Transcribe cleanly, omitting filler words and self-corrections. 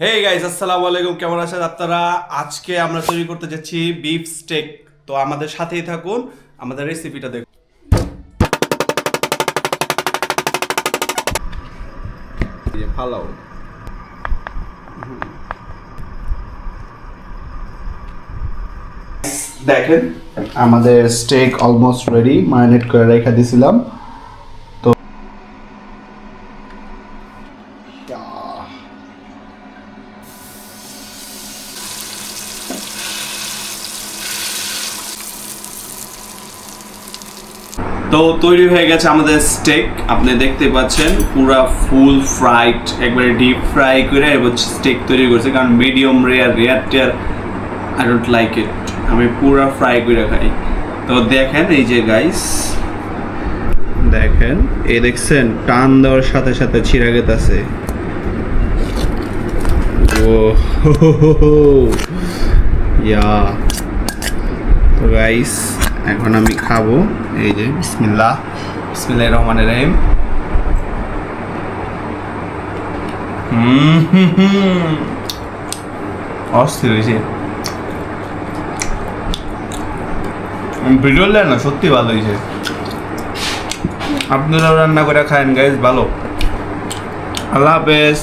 Hey guys, আসসালামু আলাইকুম। কেমন আছেন আপনারা? আজকে আমরা তৈরি করতে যাচ্ছি বিফ স্টেক। তো আমাদের সাথেই থাকুন, আমাদের রেসিপিটা দেখুন। ফালাও দেখেন, আমাদের স্টেক অলমোস্ট রেডি, ম্যারিনেট করে রেখে দিয়েছিলাম। তো তো তৈরি হয়ে গেছে আমাদের স্টেক। আপনি দেখতে পাচ্ছেন পুরা ফুল ফ্রাইড, একবারে ডিপ ফ্রাই করে এবার স্টেক তৈরি করছে। কারণ মিডিয়াম রেয়ার টেয়ার আই ডোন্ট লাইক ইট, আমি পুরা ফ্রাই করে খাই। তো দেখেন এই যে গাইস, দেখেন এই দেখছেন টান দেওয়ার সাথে সাথে ছিঁড়া গেতেছে। ও ইয়া, তো গাইস এখন আমি খাবো। এই যে বিসমিল্লাহ, বিসমিল্লাহির রহমানির রহিম। অস্থির হয়েছে। ভিডিও না সত্যি ভালো হয়েছে। আপনারাও রান্না করে খায়েন গাইস, ভালো। আল্লাহ হাফেজ।